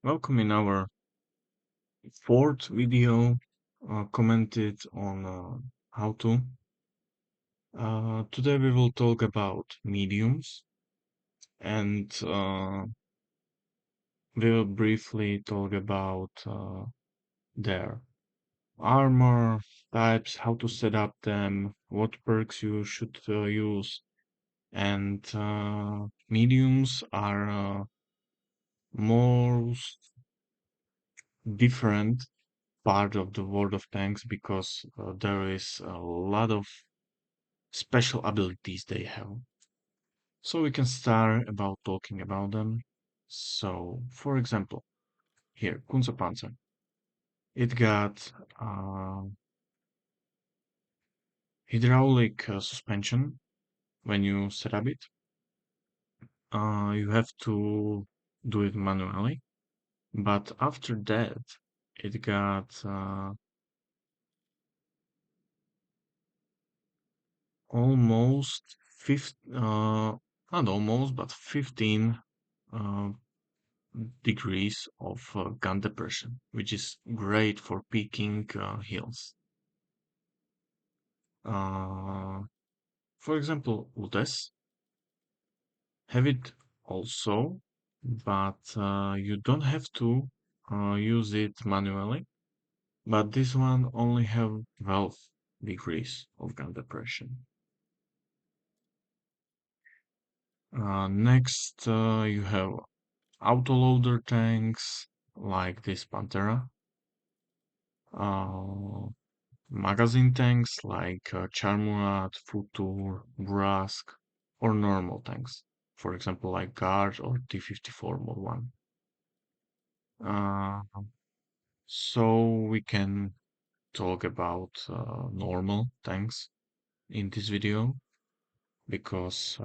Welcome in our fourth video commented on how to. Today we will talk about mediums and we will briefly talk about their armor types, how to set up them, what perks you should use, and mediums are most different part of the world of tanks because there is a lot of special abilities they have. So we can start about talking about them. So, for example, here, Kunze. It got hydraulic suspension when you set up it. You have to do it manually, but after that, it got almost 50, not almost, but 15 uh, degrees of gun depression, which is great for peaking hills. Uh, for example, Utes have it also, but you don't have to use it manually. But this one only have 12 degrees of gun depression. Next, you have autoloader tanks like this Pantera. Uh, Magazine tanks like Charmurat, Futur, Brask, or normal tanks, for example, like Guard or T-54 Mod 1. Uh, so we can talk about normal tanks in this video because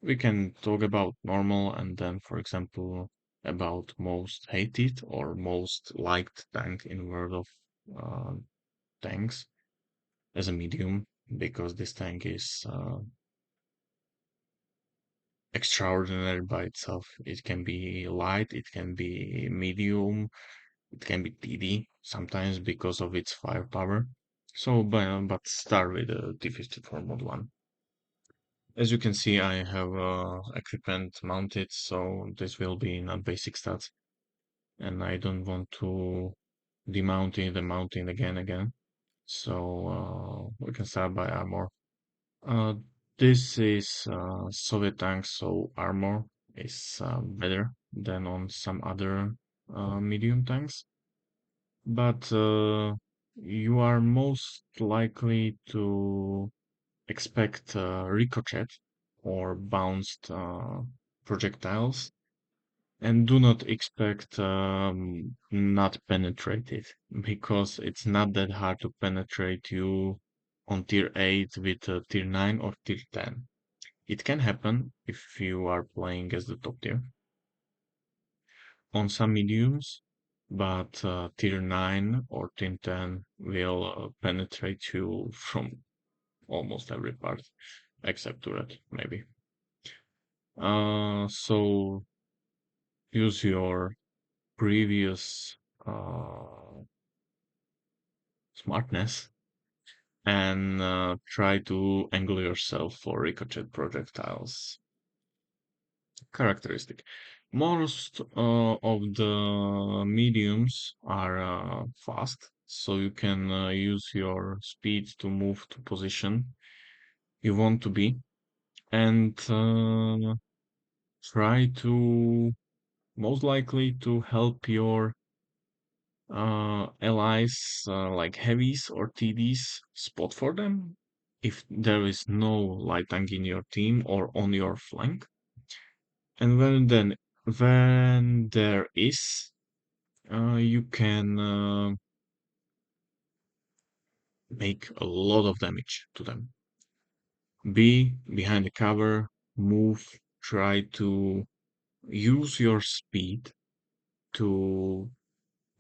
we can talk about normal and then, for example, about most hated or most liked tank in world of uh, tanks as a medium because this tank is extraordinary by itself. It can be light, it can be medium, it can be TD sometimes because of its firepower. So, but start with the T-54 Mod 1. As you can see, I have equipment mounted, so this will be not basic stats, and I don't want to demount it and mount it again. So we can start by armor. Uh, this is Soviet tanks, so armor is better than on some other medium tanks. But you are most likely to expect ricochet or bounced projectiles, and do not expect not penetrated because it's not that hard to penetrate you on tier 8 with tier 9 or tier 10. It can happen if you are playing as the top tier on some mediums, but tier 9 or tier 10 will penetrate you from almost every part except turret, maybe. So use your previous smartness and try to angle yourself for ricochet projectiles. Characteristic. Most of the mediums are fast, so you can use your speed to move to position you want to be and try to most likely to help your allies like heavies or TDs spot for them if there is no light tank in your team or on your flank. And when there is, you can make a lot of damage to them. Be behind the cover, move, try to use your speed to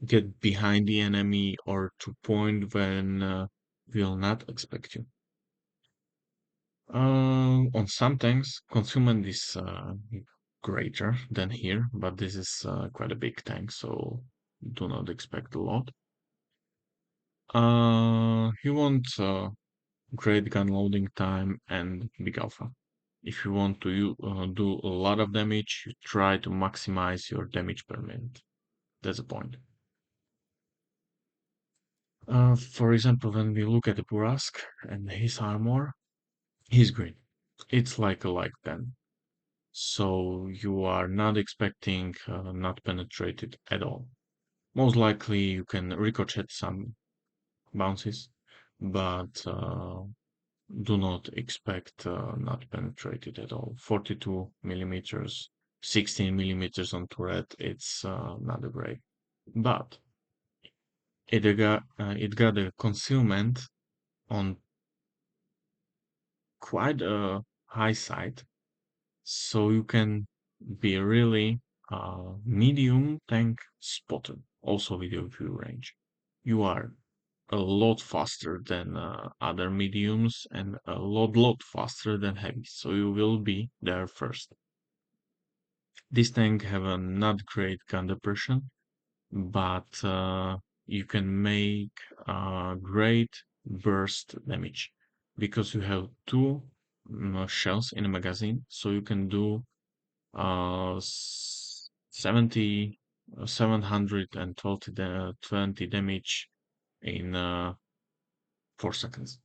get behind the enemy or to point when will not expect you. On some tanks, concealment is greater than here, but this is quite a big tank, so do not expect a lot. You want great gun loading time and big alpha. If you want to do a lot of damage, you try to maximize your damage per minute. That's the point. For example, when we look at the Burask and his armor, he's green. It's like a like 10. So you are not expecting not penetrated at all. Most likely you can ricochet some bounces, but do not expect not penetrated at all. 42 millimeters, 16 millimeters on turret, it's not a great. But it got a concealment on quite a high side, so you can be really medium tank spotter, also with your view range. You are a lot faster than other mediums and a lot faster than heavy, so you will be there first. This tank have a not great gun depression, but you can make great burst damage because you have two shells in a magazine, so you can do 70 720 20 damage in 4 seconds.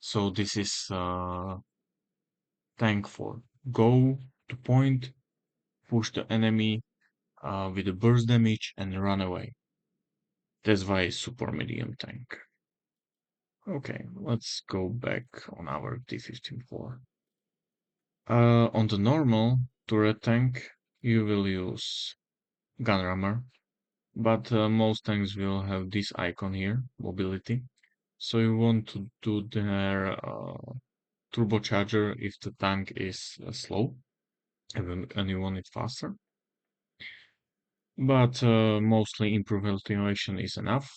So this is tank for go to point, push the enemy with a burst damage and run away. That's why it's super medium tank. Okay, let's go back on our T-54. On the normal turret tank, you will use gunrammer, but most tanks will have this icon here, mobility. So you want to do their turbocharger if the tank is slow and you want it faster. But mostly improved attenuation is enough.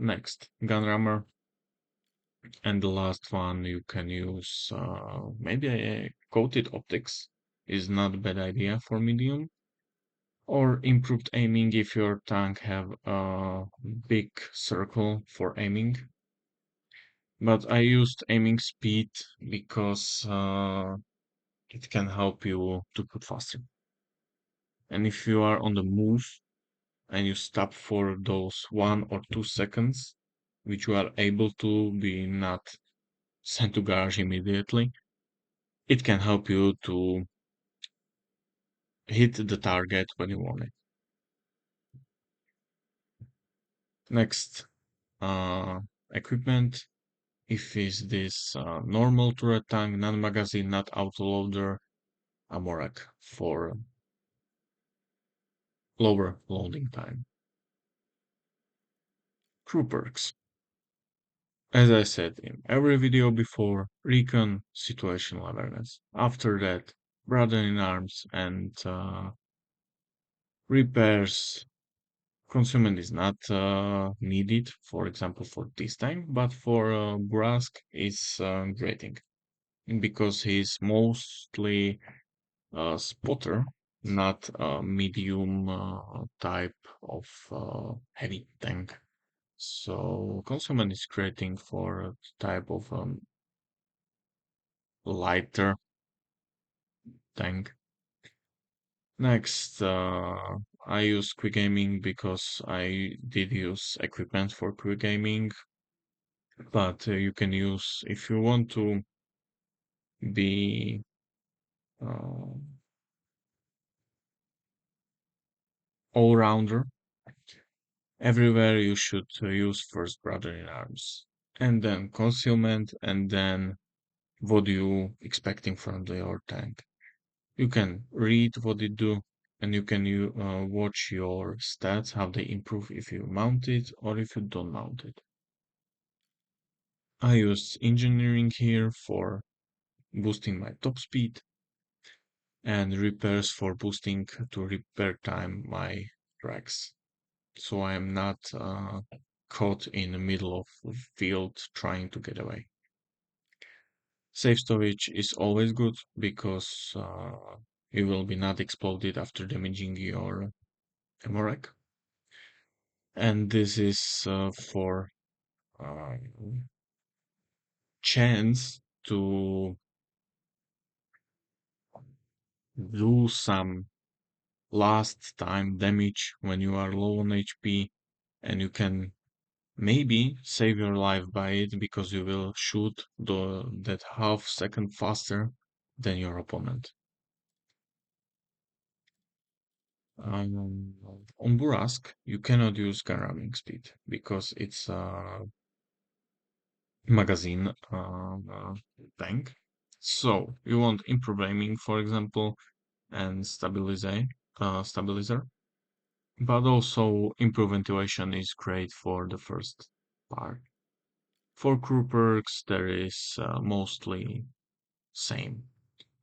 Next, gunrammer. And the last one you can use maybe a coated optics is not a bad idea for medium or improved aiming if your tank have a big circle for aiming. But I used aiming speed because it can help you to put faster. And if you are on the move and you stop for those 1 or 2 seconds, which you are able to be not sent to garage immediately, it can help you to hit the target when you want it. Next, equipment. If is this normal turret tank, non-magazine, not autoloader, Amorak for lower loading time. Crew perks. As I said in every video before, recon, situational awareness. After that, brother in arms and repairs. Consumer is not needed, for example, for this tank, but for Brask is grading because he's mostly a spotter, not a medium type of heavy tank. So consumer is grading for a type of lighter tank. Next, I use quick gaming because I did use equipment for quick gaming, but you can use if you want to be uh, all-rounder everywhere. You should use first brother in arms, and then concealment, and then what you expecting from your tank. You can read what it do, and you can watch your stats how they improve if you mount it or if you don't mount it. I use engineering here for boosting my top speed and repairs for boosting to repair time my tracks. So I am not caught in the middle of a field trying to get away. Safe storage is always good because you will be not exploded after damaging your Emorek. And this is for uh, chance to do some last time damage when you are low on HP, and you can maybe save your life by it because you will shoot that half second faster than your opponent. On Burask, you cannot use gun ramming speed because it's a magazine tank. So you want improve aiming, for example, and stabilizer. But also improve ventilation is great for the first part. For crew perks, there is mostly same.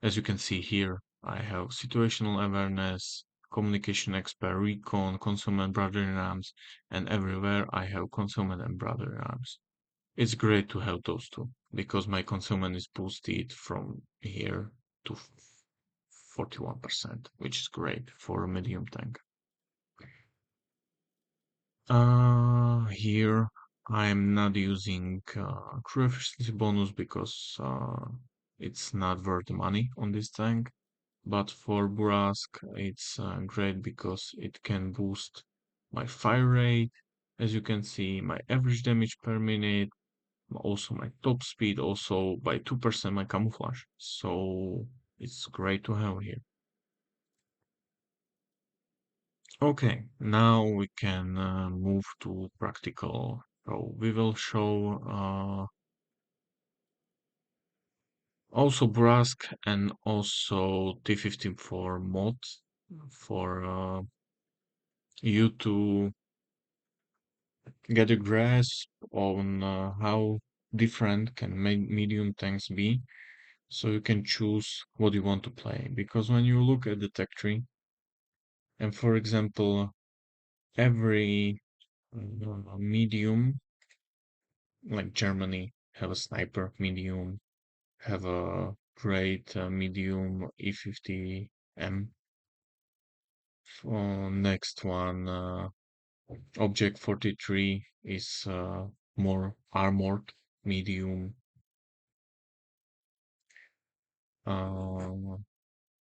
As you can see here, I have situational awareness, communication expert, recon, concealment, brother in arms, and everywhere I have concealment and brother in arms. It's great to have those two because my concealment is boosted from here to 41%, which is great for a medium tank. Here I'm not using crew efficiency bonus because it's not worth the money on this tank. But for Burask, it's great because it can boost my fire rate, as you can see, my average damage per minute, also my top speed, also by 2% my camouflage. So it's great to have here. Okay, now we can move to practical. So we will show also Brask and also T54 mod for you to get a grasp on how different can medium tanks be, so you can choose what you want to play. Because when you look at the tech tree, and for example, every medium, like Germany, have a sniper medium, have a great medium E50M. Next one, Object 43 is more armored medium. Uh,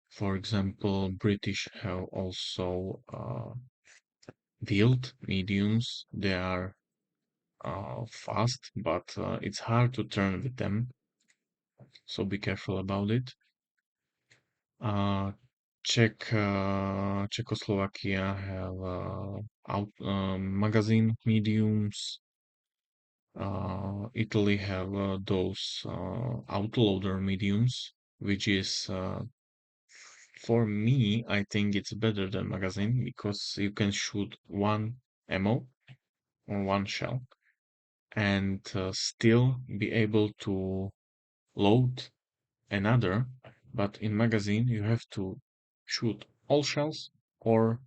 for example, British have also wheeled mediums. They are fast, but it's hard to turn with them, so be careful about it. Uh, Czechoslovakia have magazine mediums. Italy have those autoloader mediums, which is for me, I think it's better than magazine because you can shoot one ammo or one shell and still be able to load another. But in magazine, you have to shoot all shells or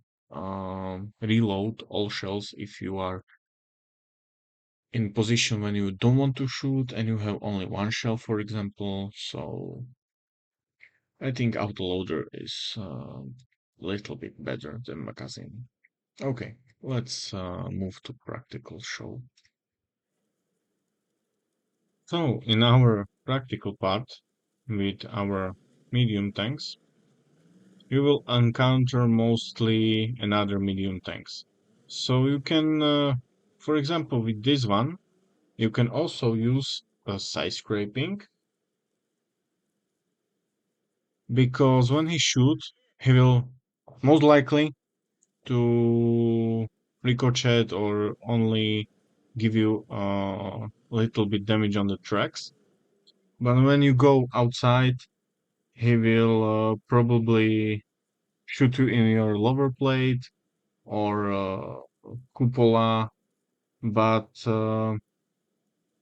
reload all shells if you are in position when you don't want to shoot and you have only one shell, for example. So I think autoloader is a little bit better than magazine. Okay, let's move to practical show. So in our practical part with our medium tanks, you will encounter mostly another medium tanks. So you can, for example, with this one, you can also use a side scraping because when he shoots, he will most likely to ricochet or only give you a little bit damage on the tracks. But when you go outside, he will probably shoot you in your lower plate or cupola. But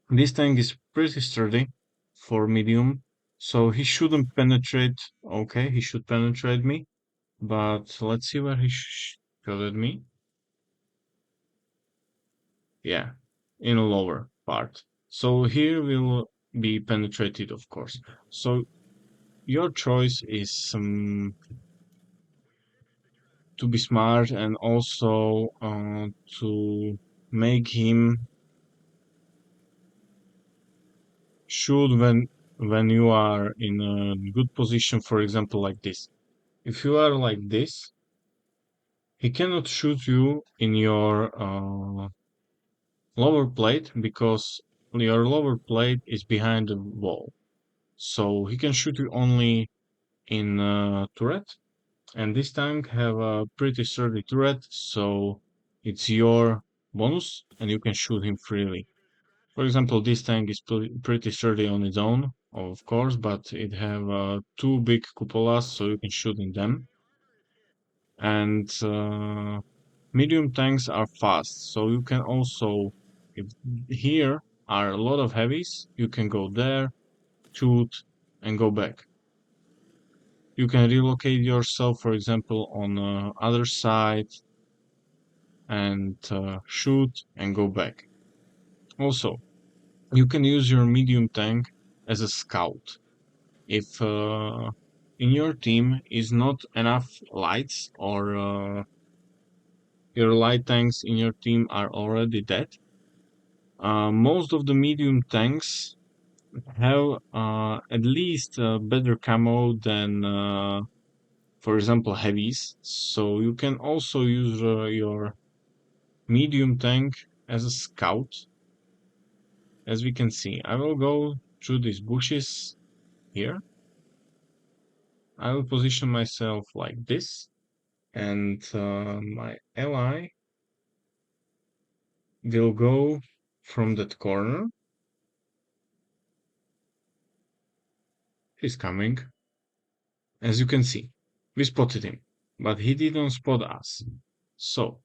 this tank is pretty sturdy for medium, so he shouldn't penetrate. Okay, he should penetrate me, but let's see where he shot at me. Yeah, in a lower part. So here we'll be penetrated, of course. So your choice is to be smart and also to make him shoot when you are in a good position, for example, like this. If you are like this, he cannot shoot you in your lower plate because your lower plate is behind the wall. So he can shoot you only in turret, and this tank have a pretty sturdy turret, so it's your bonus, and you can shoot him freely. For example, this tank is pretty sturdy on its own, of course, but it have two big cupolas, so you can shoot in them. And medium tanks are fast, so you can also, if here are a lot of heavies, you can go there, shoot, and go back. You can relocate yourself, for example, on other side and shoot and go back. Also, you can use your medium tank as a scout. If in your team is not enough lights or your light tanks in your team are already dead, most of the medium tanks have at least better camo than, for example, heavies. So you can also use your medium tank as a scout. As we can see, I will go through these bushes here. I will position myself like this, and my ally will go from that corner. He's coming. As you can see, we spotted him, but he didn't spot us. So,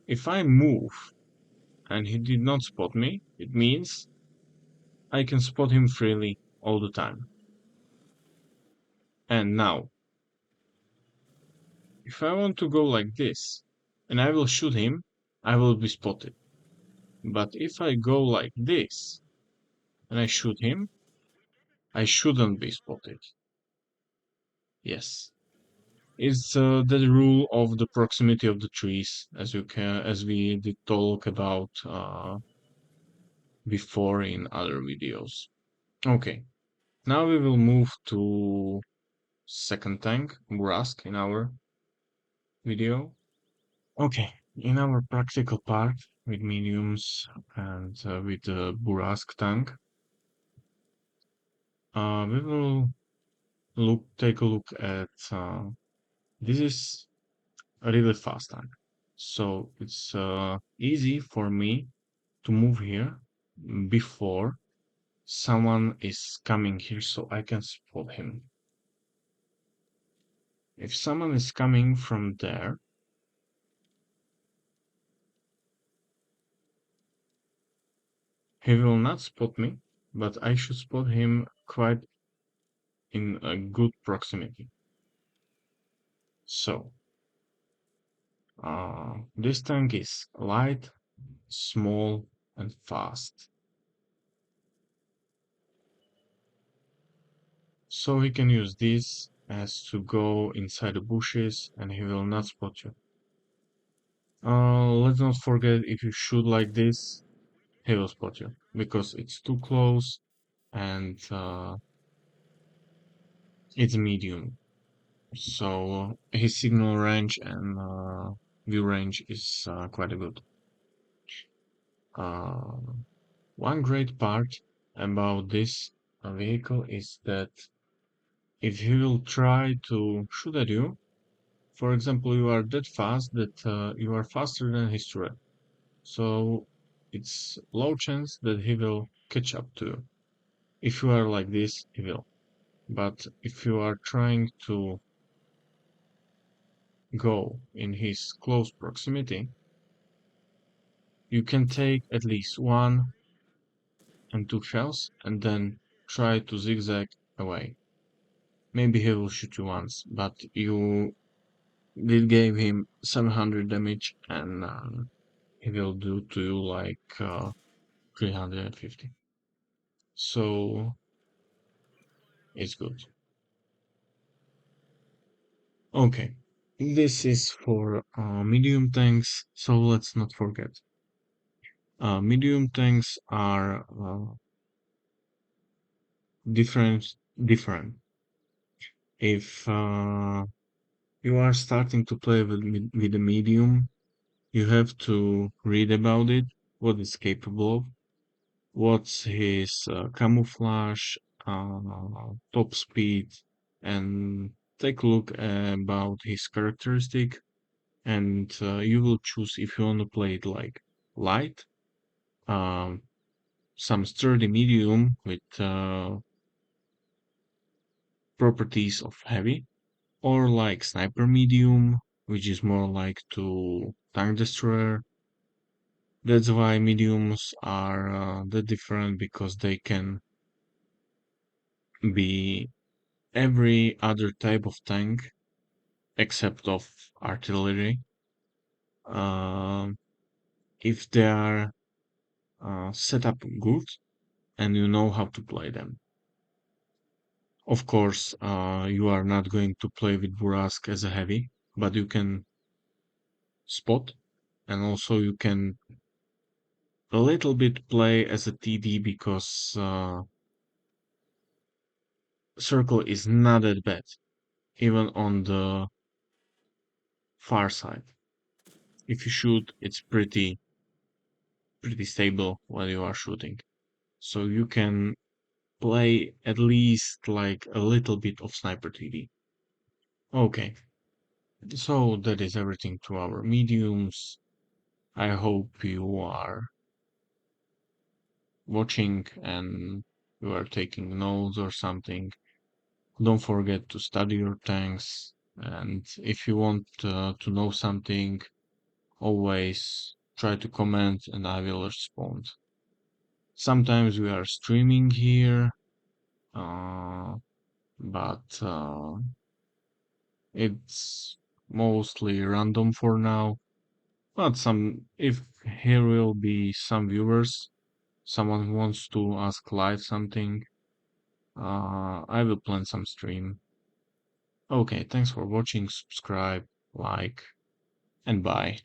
if I move and he did not spot me, it means I can spot him freely all the time. And now, if I want to go like this, and I will shoot him, I will be spotted. But if I go like this, and I shoot him, I shouldn't be spotted. Yes. It's the rule of the proximity of the trees, as we did talk about before in other videos. Okay, now we will move to second tank, Burask, in our video. Okay, in our practical part with mediums and with the Burask tank, we will take a look at this is a really fast tank. So it's easy for me to move here before someone is coming here so I can spot him. If someone is coming from there, he will not spot me, but I should spot him quite in a good proximity. So, this tank is light, small, and fast. So he can use this as to go inside the bushes and he will not spot you. Let's not forget, if you shoot like this, he will spot you because it's too close and it's medium. So his signal range and view range is quite good. Uh, One great part about this vehicle is that if he will try to shoot at you, for example, you are that fast that you are faster than his turret. So it's low chance that he will catch up to you. If you are like this, he will. But if you are trying to go in his close proximity, you can take at least one and two shells and then try to zigzag away. Maybe he will shoot you once, but you did gave him 700 damage and he will do to you like 350. So it's good. Okay, this is for medium tanks, so let's not forget. Medium tanks are different. Different. If you are starting to play with a medium, you have to read about it, what it's capable of, what's his camouflage, top speed, and take a look about his characteristic, and you will choose if you want to play it like light, um, some sturdy medium with properties of heavy, or like sniper medium, which is more like to tank destroyer. That's why mediums are the different because they can be every other type of tank except of artillery, um, if they are set up good and you know how to play them. Of course, you are not going to play with Burask as a heavy, but you can spot, and also you can a little bit play as a TD because circle is not that bad, even on the far side. If you shoot, it's pretty stable while you are shooting. So you can play at least like a little bit of sniper TD. Okay, so that is everything to our mediums. I hope you are watching and you are taking notes or something. Don't forget to study your tanks. And if you want to know something, always try to comment and I will respond. Sometimes we are streaming here, uh, but it's mostly random for now. But if here will be some viewers, someone who wants to ask live something, I will plan some stream. Okay, thanks for watching, subscribe, like, and bye.